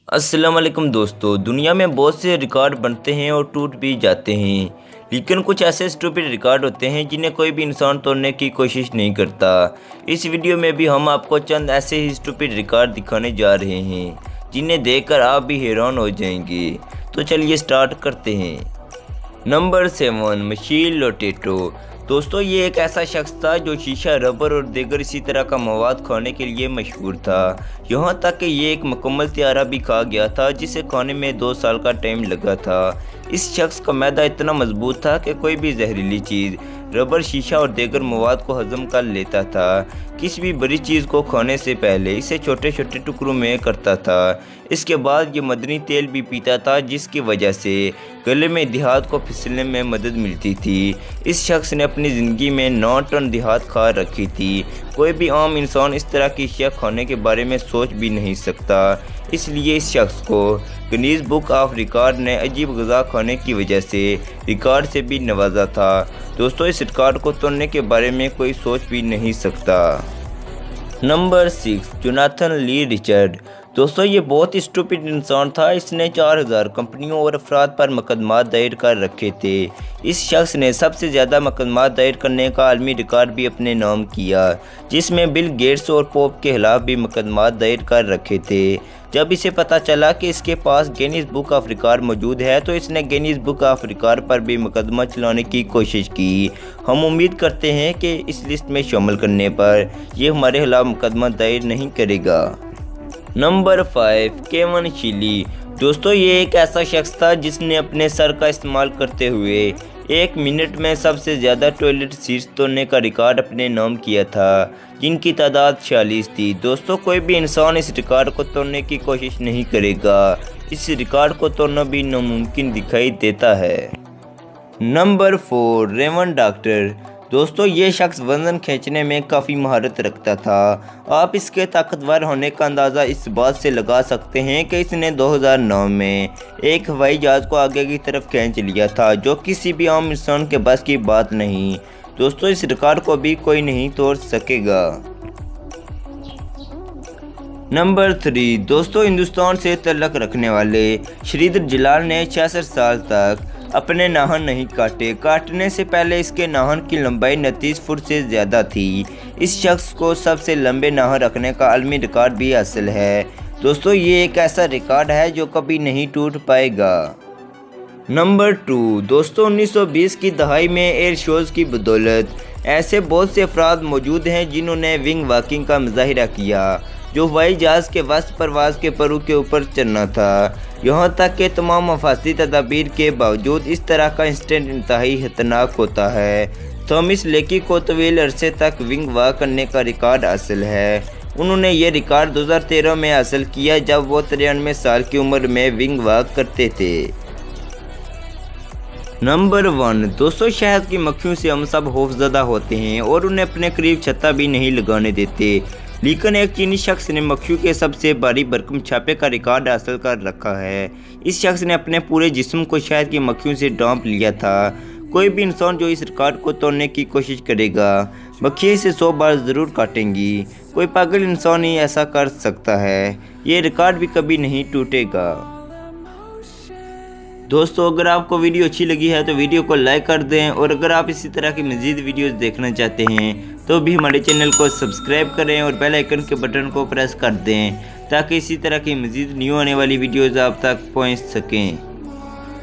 अस्सलाम वालेकुम दोस्तों। दुनिया में बहुत से रिकॉर्ड बनते हैं और टूट भी जाते हैं, लेकिन कुछ ऐसे स्टूपिड रिकॉर्ड होते हैं जिन्हें कोई भी इंसान तोड़ने की कोशिश नहीं करता। इस वीडियो में भी हम आपको चंद ऐसे ही स्टूपिड रिकॉर्ड दिखाने जा रहे हैं जिन्हें देखकर आप भी हैरान हो जाएंगे। तो चलिए स्टार्ट करते हैं। Number 7, Michel Lotito. दोस्तों, ये एक ऐसा शख्स था जो शीशा, रबर और दीगर इसी तरह का मवाद खाने के लिए मशहूर था। यहाँ तक कि ये एक मुकम्मल त्यारा भी खा गया था जिसे खाने में 2 साल का टाइम लगा था। इस शख्स का मैदा इतना मजबूत था कि कोई भी जहरीली चीज़, रबर, शीशा और दीगर मवाद को हजम कर लेता था। किसी भी बड़ी चीज़ को खाने से पहले इसे छोटे छोटे टुकड़ों में करता था। इसके बाद ये मदनी तेल भी पीता था जिसकी वजह से गले में देहात को फिसलने में मदद मिलती थी। इस शख्स ने अपनी ज़िंदगी में 9 टन देहात खा रखी थी। कोई भी आम इंसान इस तरह की अशिया खाने के बारे में सोच भी नहीं सकता। इसलिए इस शख्स को गिनीज बुक ऑफ रिकॉर्ड ने अजीब ग़िज़ा खाने की वजह से रिकॉर्ड से भी नवाजा था। दोस्तों, इस रिकॉर्ड को तोड़ने के बारे में कोई सोच भी नहीं सकता। नंबर 6, जोनाथन ली रिचर्ड। दोस्तों, ये बहुत ही स्टूपिड इंसान था। इसने 4000 कंपनियों और अफराद पर मुकदमात दायर कर रखे थे। इस शख्स ने सबसे ज़्यादा मुकदमात दायर करने का आलमी रिकॉर्ड भी अपने नाम किया, जिसमें बिल गेट्स और पोप के खिलाफ भी मुकदमात दायर कर रखे थे। जब इसे पता चला कि इसके पास गिनीज बुक ऑफ रिकॉर्ड मौजूद है तो इसने गिनीज बुक ऑफ रिकॉर्ड पर भी मुकदमा चलाने की कोशिश की। हम उम्मीद करते हैं कि इस लिस्ट में शामिल करने पर यह हमारे खिलाफ मुकदमा दायर नहीं करेगा। Number 5, Kevan Chili. दोस्तों, ये एक ऐसा शख्स था जिसने अपने सर का इस्तेमाल करते हुए 1 मिनट में सबसे ज़्यादा टॉयलेट सीट्स तोड़ने का रिकॉर्ड अपने नाम किया था, जिनकी तादाद 46 थी। दोस्तों, कोई भी इंसान इस रिकॉर्ड को तोड़ने की कोशिश नहीं करेगा। इस रिकॉर्ड को तोड़ना भी नामुमकिन दिखाई देता है। नंबर 4, रेवन डॉक्टर। दोस्तों, ये शख्स वज़न खींचने में काफ़ी महारत रखता था। आप इसके ताकतवर होने का अंदाज़ा इस बात से लगा सकते हैं कि इसने 2009 में एक हवाई जहाज़ को आगे की तरफ खींच लिया था, जो किसी भी आम इंसान के बस की बात नहीं। दोस्तों, इस रिकॉर्ड को भी कोई नहीं तोड़ सकेगा। नंबर 3, दोस्तों, हिंदुस्तान से तल्लक रखने वाले श्रीधर जलाल ने 66 साल तक अपने नाखून नहीं काटे। काटने से पहले इसके नाखून की लंबाई 29 फुट से ज़्यादा थी। इस शख्स को सबसे लंबे नाखून रखने का आलमी रिकॉर्ड भी हासिल है। दोस्तों, ये एक ऐसा रिकॉर्ड है जो कभी नहीं टूट पाएगा। नंबर 2, दोस्तों, 1920 की दहाई में एयर शोज़ की बदौलत ऐसे बहुत से अफराद मौजूद हैं जिन्होंने विंग वॉकिंग का मुजाहिरा किया, जो हवाई जहाज़ के वस्त परवाज़ के परू के ऊपर चलना था। यहाँ तक कि तमाम मफासदी तदाबीर के बावजूद इस तरह का इंसिडेंट इंतहाई खतरनाक होता है। थॉमस लेकी को तवील अरसे तक विंग वॉक करने का रिकॉर्ड हासिल है। उन्होंने ये रिकॉर्ड 2013 में हासिल किया जब वो 93 साल की उम्र में विंग वॉक करते थे। नंबर 1, दोस्तों, शहद की मक्खियों से हम सब खौफजदा होते हैं और उन्हें अपने करीब छत्ता भी नहीं लगाने देते, लेकिन एक चीनी शख्स ने मक्खियों के सबसे भारी भरकम छापे का रिकॉर्ड हासिल कर रखा है। इस शख्स ने अपने पूरे जिस्म को शहद की मक्खियों से ढांप लिया था। कोई भी इंसान जो इस रिकॉर्ड को तोड़ने की कोशिश करेगा, मक्खियाँ इसे 100 बार ज़रूर काटेंगी। कोई पागल इंसान ही ऐसा कर सकता है। ये रिकॉर्ड भी कभी नहीं टूटेगा। दोस्तों, अगर आपको वीडियो अच्छी लगी है तो वीडियो को लाइक कर दें, और अगर आप इसी तरह की मज़ीद वीडियोस देखना चाहते हैं तो भी हमारे चैनल को सब्सक्राइब करें और बेल आइकन के बटन को प्रेस कर दें ताकि इसी तरह की मज़ीद न्यू आने वाली वीडियोस आप तक पहुंच सकें।